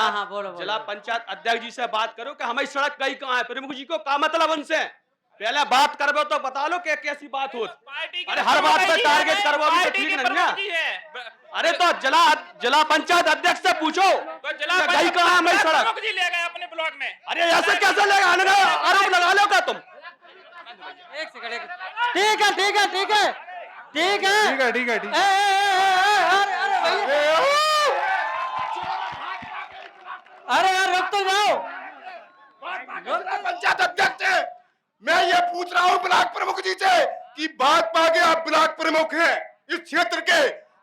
हाँ हाँ बोलो जिला पंचायत अध्यक्ष जी से बात करो कि हमारी सड़क कहीं कहाँ है, प्रमुख जी को क्या मतलब उनसे पहले बात करबो तो बता लो कि कैसी बात हो। अरे हर बात पे टारगेट करबो भी तो ठीक नहीं है। अरे तो जिला पंचायत अध्यक्ष से पूछो कहीं कहाँ है हमारी सड़क। जी ले गए अपने ब्लॉक में। अरे ऐसे कैसे लेगा, आरोप लगा लो क्या तुम। एक सेकंड ठीक है ठीक है ठीक है ठीक है ठीक है ठीक है ठीक है। अरे यार रुक तो जाओ। पंचायत अध्यक्ष है, मैं ये पूछ रहा हूँ ब्लॉक प्रमुख जी से कि भाजपा के आप ब्लॉक प्रमुख हैं इस क्षेत्र के,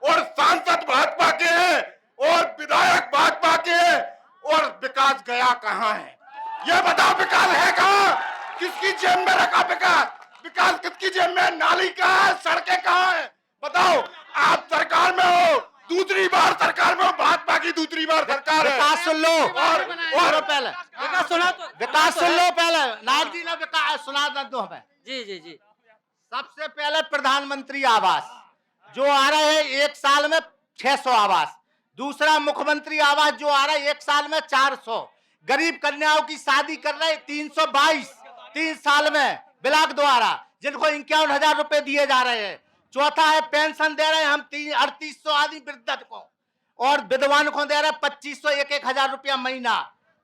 और सांसद भाजपा के हैं और विधायक भाजपा के हैं, और विकास गया कहाँ है? ये बताओ विकास है कहाँ? किसकी जेब में रखा विकास? विकास किसकी जेब में? नाली कहाँ है? सड़कें कहाँ है? बताओ। आप सरकार में हो, दूसरी बार सरकार में हो, भाजपा की दूसरी बार सरकार है। विकास सुन लो और पहले विकास सुना तो विकास सुन लो पहले। नायक जी ने विकास सुना दो हमें। जी जी जी सबसे पहले प्रधानमंत्री आवास जो आ रहे हैं एक साल में 600 आवास। दूसरा मुख्यमंत्री आवास जो आ रहा है एक साल में 400। गरीब कन्याओं की शादी कर रहे 322 3 साल में ब्लॉक द्वारा, जिनको 51,000 रुपए दिए जा रहे हैं। चौथा है पेंशन दे रहे हैं हम 3800 आदमी वृद्ध को, और विधवान को दे रहे 2500 एक हजार रुपया महीना।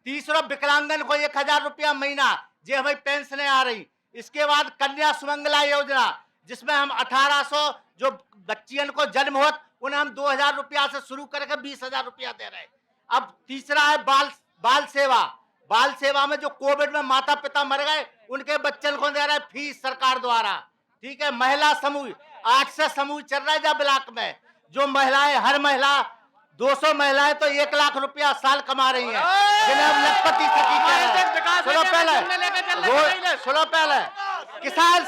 तीसरा विकलांगन को 1000 रुपया महीना, जे हमें पेंशन आ रही। इसके बाद कन्या सुमंगला योजना जिसमें हम 1800 जो बच्चियन को जन्म हो उन्हें हम 2000 रुपया से शुरू करके 20,000 रुपया दे रहे हैं। अब तीसरा है बाल सेवा। बाल सेवा में जो कोविड में माता पिता मर गए उनके बच्चन को दे रहा है फीस सरकार द्वारा। ठीक है। महिला समूह 8 से समूह चल रहा है जब ब्लॉक में, जो महिलाएं हर महिला 200 महिलाएं तो 1 लाख रुपया साल कमा रही हैं, जिन्हें हम लखपति सखी कह रहे हैं। सुनो पहले किसान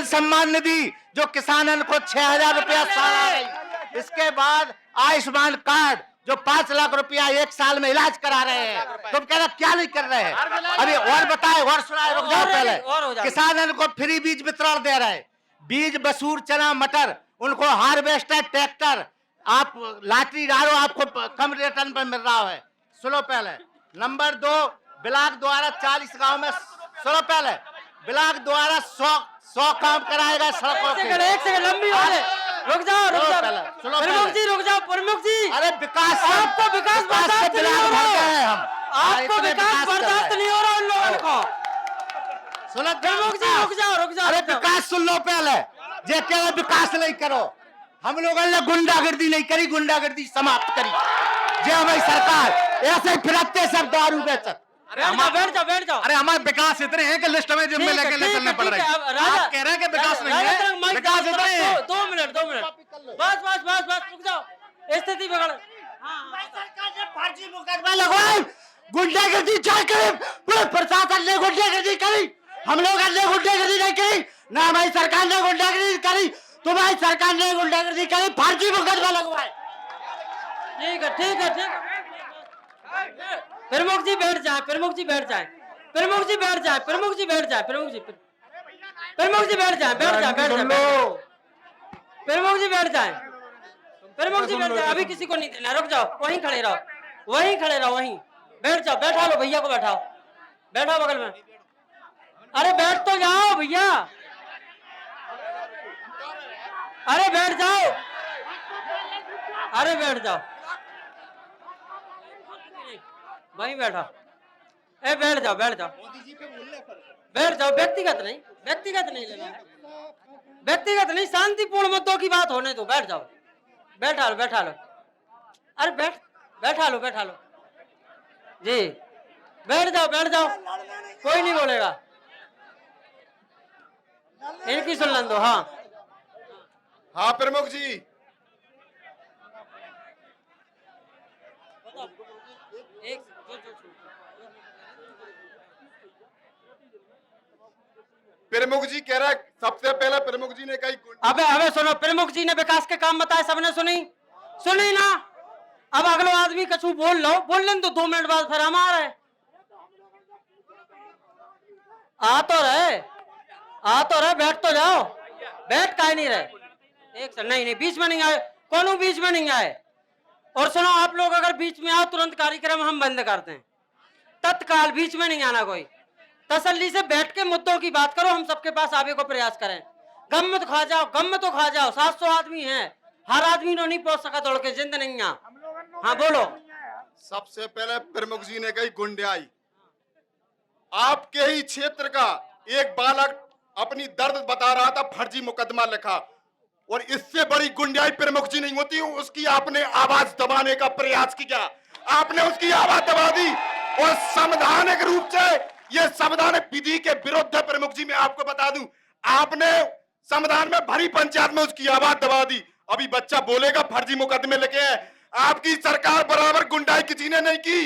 सम्मान निधि जो किसानन को 6,000 रुपया साल आ रही। इसके बाद आयुष्मान कार्ड जो 5 लाख रुपया 1 साल में इलाज करा रहे हैं। तुम कह रहे क्या नहीं कर रहे हैं? अभी और बताए और सुनाए, रुक जाओ पहले। किसानन को फ्री बीज वितरण दे रहे हैं, बीज बसूर चना मटर, उनको हार्वेस्टर ट्रैक्टर आप लाटरी डालो आपको कम रिटर्न पर मिल रहा है। सुनो पहले। नंबर 2 ब्लॉक द्वारा 40 गांव में, सुनो पहले, ब्लॉक द्वारा 100 काम कराएगा सड़कों के। एक सेकंड लंबी हो रही। रुक जाओ प्रमुख जी। अरे विकास आपको विकास बर्दाश्त नहीं हो रहा है। हम आपको विकास बर्दाश्त नहीं हो रहा उन लोगों को। सुनो प्रमुख जी रुक जाओ। अरे विकास सुन लो पहले। जे क्या विकास नहीं करो, हम लोगों ने गुंडागर्दी नहीं करी, गुंडागर्दी समाप्त करी। जे हमारी सरकार ऐसे ही फिरते सब दारू बेचत। बैठ जाओ। अरे हमारे विकास इतने हैं कि लिस्ट में जिम्मे लेके चलने पड़ रहे हैं। आप कह रहे हैं कि विकास नहीं है, विकास इतने हैं। 2 मिनट बस रुक जाओ। स्थिति बिगड़ फर्जी मुकदमा लगवाए, गुंडागर्दी चाहे करी, पूरे प्रशासन ने गुंडागर्दी करी, हम लोग ने गुंडागर्दी नहीं करी, ना हमारी सरकार ने गुंडागर्दी करी, तुम्हारी सरकार ने गुंडागर्दी करी, फर्जी मुकदमा लगवाए। ठीक है। प्रमुख जी बैठ जाए। प्रमुख जी बैठ जाए। अभी किसी को नहीं देना। रुक जाओ, वहीं खड़े रहो। वहीं बैठ जाओ। बैठा लो भैया को, बैठाओ बगल में। अरे बैठ तो जाओ भैया। अरे बैठ जाओ। वहीं बैठा। बैठ जाओ। व्यक्तिगत नहीं लेना है। व्यक्तिगत नहीं, शांतिपूर्ण मुद्दों की बात होने दो। बैठ जाओ। बैठा लो। अरे बैठा लो जी। बैठ जाओ। कोई नहीं बोलेगा, इनकी सुन दो। हाँ प्रमुख जी। प्रमुख जी कह रहा है सबसे पहले प्रमुख जी ने कही। अबे सुनो, प्रमुख जी ने विकास के काम बताए, सबने सुनी ना। अब अगला आदमी कछु बोल लें तो 2 मिनट बाद फिर हम आ रहे। आ तो रहे। बैठ तो जाओ। बैठ काहे नहीं रहे? एक नहीं बीच में नहीं आए। कौन बीच में नहीं आए? और सुनो, आप लोग अगर बीच में आओ तुरंत कार्यक्रम हम बंद करते हैं, तत्काल, बीच में नहीं आना कोई। तसल्ली से बैठ के मुद्दों की बात करो, हम सबके पास आवे को प्रयास करें। गम मत खा जाओ, गम में तो खा जाओ, 700 आदमी हैं, हर आदमी नहीं पहुंच सका दौड़ के, जिंद नहीं आ। हाँ बोलो। सबसे पहले प्रमुख जी ने कही गुंडाई। आपके ही क्षेत्र का एक बालक अपनी दर्द बता रहा था, फर्जी मुकदमा लिखा, और इससे बड़ी गुंडाई प्रमुख जी नहीं होती। उसकी आपने आवाज दबाने का प्रयास किया, आपने उसकी आवाज दबा दी, और संवैधानिक रूप से ये संवैधानिक विधि के विरुद्ध है। प्रमुख जी मैं आपको बता दूं, आपने संविधान में भरी पंचायत में उसकी आवाज दबा दी। अभी बच्चा बोलेगा फर्जी मुकदमे लिखे हैं। आपकी सरकार बराबर गुंडाई किसी ने नहीं की।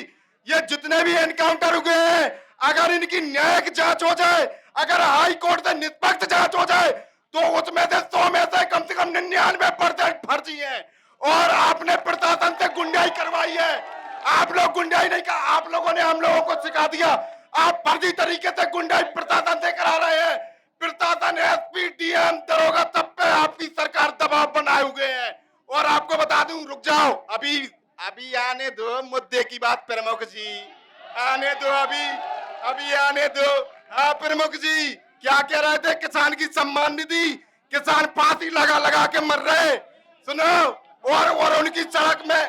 ये जितने भी एनकाउंटर हुए हैं, अगर इनकी न्यायिक जांच हो जाए, अगर हाई कोर्ट से निष्पक्ष जांच हो जाए, तो उसमें से 100 में से कम 99% फर्जी है। और आपने प्रशासन से गुंडाई करवाई है। आप लोग गुंडाई नहीं कर, आप लोगों ने हम लोगों को सिखा दिया। आप फर्जी तरीके से गुंडाई प्रशासन से करा रहे हैं। प्रशासन, एसपी, डीएम, दरोगा, सब पे आपकी सरकार दबाव बनाए हुए है। और आपको बता दूं, रुक जाओ, अभी आने दो मुद्दे की बात प्रमुख जी, आने दो, अभी आने दो। हाँ प्रमुख जी, क्या कह रहे थे? किसान की सम्मान निधि, किसान फांसी लगा लगा के मर रहे, सुनो। और उनकी सड़क में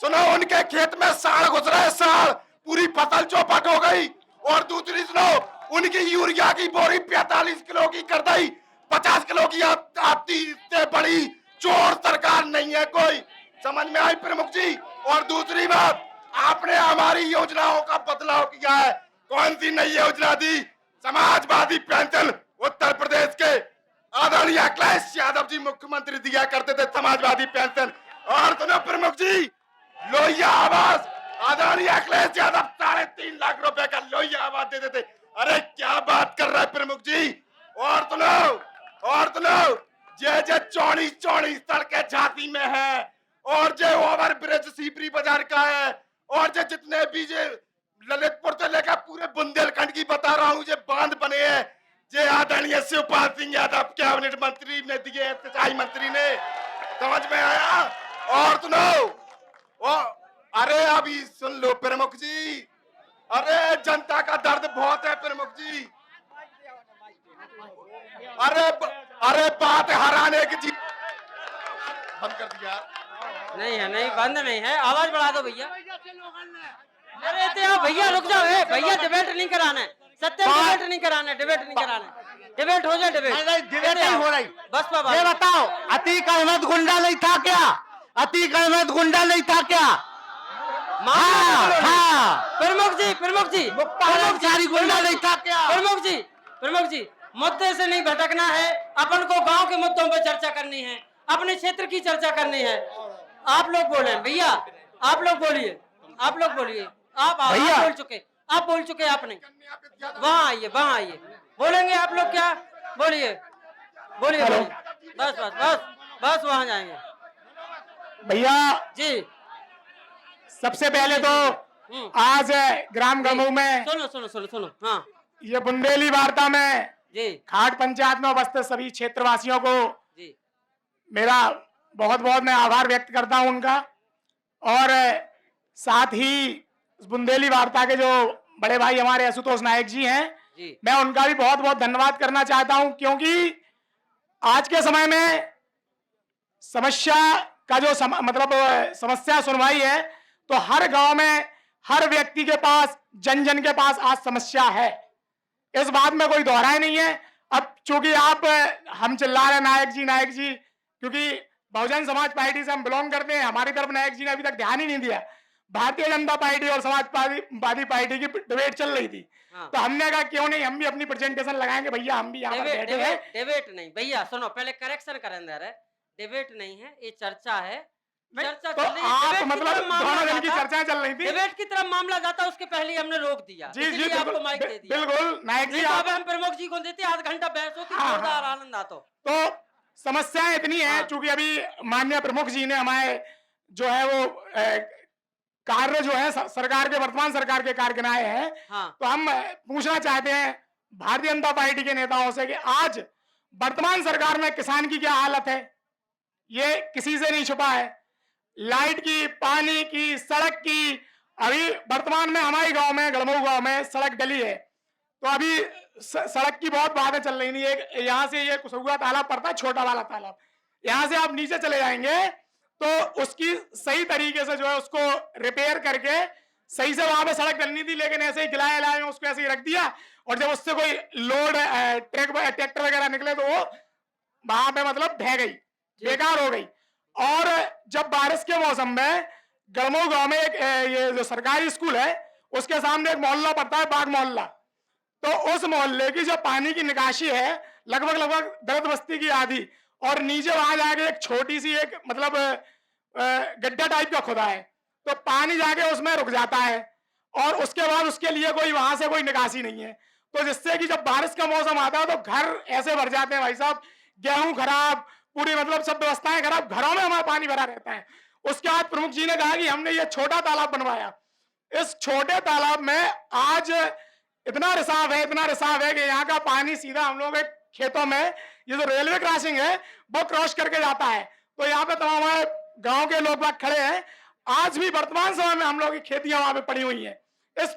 सुनो, उनके खेत में साड़ घुस रहे, साड़, पूरी फसल चौपट हो गई। और दूसरी सुनो, उनकी यूरिया की बोरी 45 किलो की कर दी, 50 किलो की आपकी से बड़ी चोर सरकार नहीं है कोई। समझ में आई प्रमुख जी? और दूसरी बात, आपने हमारी योजनाओं का बदलाव किया है। कौन सी नई योजना दी? समाजवादी पेंशन, उत्तर प्रदेश के आदरणीय अखिलेश यादव जी मुख्यमंत्री दिया करते थे समाजवादी पेंशन। और सुनो प्रमुख जी, लोहिया आवास, आदरणीय अखिलेश यादव 3.5 लाख रुपए का लोहिया आवास देते थे। अरे क्या बात कर रहा है प्रमुख जी? और सुनो, जे चौड़ी सड़कें झांसी में है, और जो ओवर ब्रिज सीपरी बाजार का है, और जो जितने भी जे ललितपुर से लेकर पूरे बुंदेलखंड की बता रहा हूँ, जो बांध बने हैं, जे आदरणीय शिवपाल सिंह यादव कैबिनेट मंत्री ने दिए, सिंचाई मंत्री ने। समझ में आया? और सुनो, अरे अभी सुन लो प्रमुख जी, अरे जनता का दर्द बहुत है प्रमुख जी। अरे बात हराने की जी, बंद कर दिया। नहीं बंद नहीं है, आवाज बढ़ा दो भैया। अरे तो भैया रुक जाओ, भैया डिबेट नहीं कराना है, सत्य डिबेट नहीं कराना है, डिबेट हो जाए, डिबेट नहीं हो रही। बस बाबा ये बताओ, अतीक अहमद गुंडा नहीं था क्या? अतीक अहमद गुंडा नहीं था क्या? हाँ। प्रमुख जी गुंडा नहीं था क्या? प्रमुख जी, मुद्दे से नहीं भटकना है, अपन को गांव के मुद्दों पर चर्चा करनी है, अपने क्षेत्र की चर्चा करनी है। आप लोग बोले भैया, आप लोग बोलिए, आप बोल चुके आपने। वहाँ आइए, बोलेंगे आप लोग, क्या बोलिए, बस वहाँ जाएंगे भैया जी। सबसे पहले तो आज ग्राम गमू में सुनो हाँ ये बुंदेली वार्ता में जी, खाट पंचायत में उपस्थित सभी क्षेत्रवासियों को जी मेरा बहुत बहुत मैं आभार व्यक्त करता हूं उनका। और साथ ही बुंदेली वार्ता के जो बड़े भाई हमारे आशुतोष नायक जी हैं जी, मैं उनका भी बहुत बहुत धन्यवाद करना चाहता हूं, क्योंकि आज के समय में समस्या का जो समस्या सुनवाई है, तो हर गांव में हर व्यक्ति के पास, जन जन के पास आज समस्या है, इस बात में कोई दोहराई नहीं है। अब चूंकि हम चिल्ला रहे नायक जी, क्योंकि बहुजन समाज पार्टी से हम बिलोंग करते हैं, हमारी तरफ नायक जी ने अभी तक ध्यान ही नहीं दिया। भारतीय जनता पार्टी और समाजवादी पार्टी की डिबेट चल रही थी, तो हमने कहा क्यों नहीं हम भी अपनी प्रेजेंटेशन लगाएंगे भैया, हम भी यहाँ पर बैठे हैं। डिबेट नहीं भैया, सुनो पहले करेक्शन करें दे रहे, डिबेट नहीं है, ये चर्चा है। चर्चा तो चल रही है, आप मतलब दोनों दिन की चर्चाएं चल रही थी, डिबेट की तरफ मामला जाता, उसके पहले हमने रोक दिया। जी आपको माइक दे दिया। बिल्कुल नायक जी, हम प्रमुख जी को देते, आध घंटा बहस होती, जोरदार आनंद आता। तो समस्याएं इतनी है, चूंकि अभी माननीय प्रमुख जी ने हमारे जो है वो कार्य जो है सरकार के, वर्तमान सरकार के कार्य गिनाए हैं। तो हम पूछना चाहते हैं भारतीय जनता पार्टी के नेताओं से कि आज वर्तमान सरकार में किसान की क्या हालत है, ये किसी से नहीं छुपा है। लाइट की, पानी की, सड़क की। अभी वर्तमान में हमारे गांव में, गड़मऊ गांव में सड़क डली है, तो अभी सड़क की बहुत बातें चल रही थी। एक यहाँ से ये कुसुआ तालाब पड़ता है, छोटा वाला तालाब, यहाँ से आप नीचे चले जाएंगे तो उसकी सही तरीके से जो है उसको रिपेयर करके सही से वहां पे सड़क डलनी थी, लेकिन ऐसे ही गिलाए लाए उसको ऐसे ही रख दिया, और जब उससे कोई लोड ट्रैक्टर वगैरह निकले तो वो वहां पे मतलब ढह गई, बेकार हो गई। और जब बारिश के मौसम में गड़मऊ गांव में एक ये जो सरकारी स्कूल है उसके सामने एक मोहल्ला पड़ता है, बाग मोहल्ला, तो उस मोहल्ले की जो पानी की निकासी है लगभग दर्द बस्ती की आधी, और नीचे वहां जाके एक छोटी सी एक मतलब गड्ढा टाइप का खुदा है, तो पानी जाके उसमें रुक जाता है, और उसके बाद उसके लिए कोई वहां से कोई निकासी नहीं है, तो जिससे कि जब बारिश का मौसम आता है तो घर ऐसे भर जाते हैं भाई साहब, गेहूं खराब, पूरी मतलब सब व्यवस्थाएं खराब, घरों में हमारा पानी भरा रहता है। उसके बाद प्रमुख जी ने कहा कि हमने ये छोटा तालाब बनवाया, इस छोटे तालाब में आज इतना रिसाव है कि यहाँ का पानी सीधा हम लोग के खेतों में, ये जो रेलवे क्रॉसिंग है वो क्रॉस करके जाता है, तो यहाँ पे तमाम हमारे गांव के लोग बाग खड़े हैं, आज भी वर्तमान समय में हम लोग की खेतियां वहां पे पड़ी हुई हैं। इस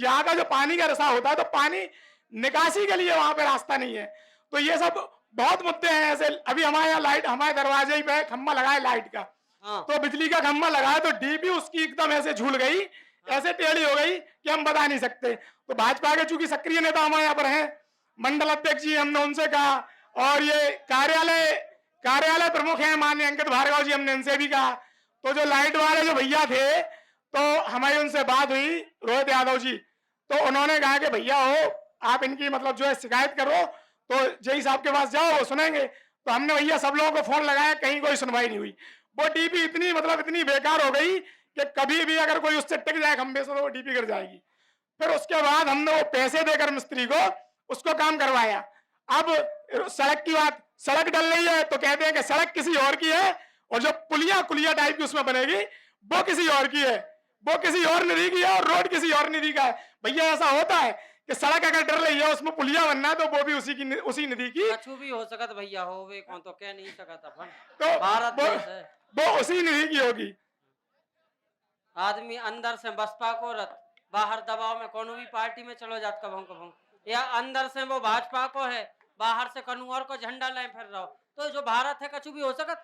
यहाँ का जो पानी का रिसाव होता है तो पानी निकासी के लिए वहां पे रास्ता नहीं है, तो ये सब बहुत मुद्दे हैं ऐसे। अभी हमारे यहाँ लाइट, हमारे दरवाजे ही पे खंभा लगा है लाइट का, तो बिजली का खंभा लगा है तो डीपी उसकी एकदम ऐसे झूल गई, ऐसे टेढ़ी हो गई कि हम बता नहीं सकते। तो भाजपा के चूंकि सक्रिय नेता हमारे यहाँ पर हैं, मंडल अध्यक्ष जी, हमने उनसे कहा, और ये कार्यालय प्रमुख हैं माननीय अंकित भार्गव जी, हमने उनसे भी कहा। तो जो लाइट वाले जो भैया थे, तो हमारी उनसे बात हुई, रोहित यादव जी, तो उन्होंने कहा कि भैया हो आप इनकी मतलब जो है शिकायत करो, तो जई साहब के पास जाओ वो सुनेंगे। तो हमने भैया सब लोगों को फोन लगाया, कहीं कोई सुनवाई नहीं हुई। वो डीपी इतनी बेकार हो गई कि कभी भी अगर कोई उससे टिक जाए खंबे से तो वो डीपी गिर जाएगी। फिर उसके बाद हमने वो पैसे देकर मिस्त्री को उसको काम करवाया। अब सड़क की बात, सड़क डल रही है तो कहते हैं कि सड़क किसी और की है, और जो पुलिया टाइप की उसमें बनेगी वो किसी और की है, वो किसी और निधि की है, और रोड किसी और निधि का है। भैया ऐसा होता है कि सड़क अगर डर रही है उसमें पुलिया बनना है तो वो भी उसी निधि की, कुछ भी हो सकत भैया, हो वे कौन तो कह नहीं सकता अपन, तो भारत देश है। वो उसी निधि की होगी। आदमी अंदर से बसपा को रत, बाहर दबाव में कोनो भी पार्टी में चलो जात कभों, या अंदर से वो भाजपा को है, बाहर से कनु और को झंडा ले फिर रहो, तो जो भारत है कछु भी हो सकत।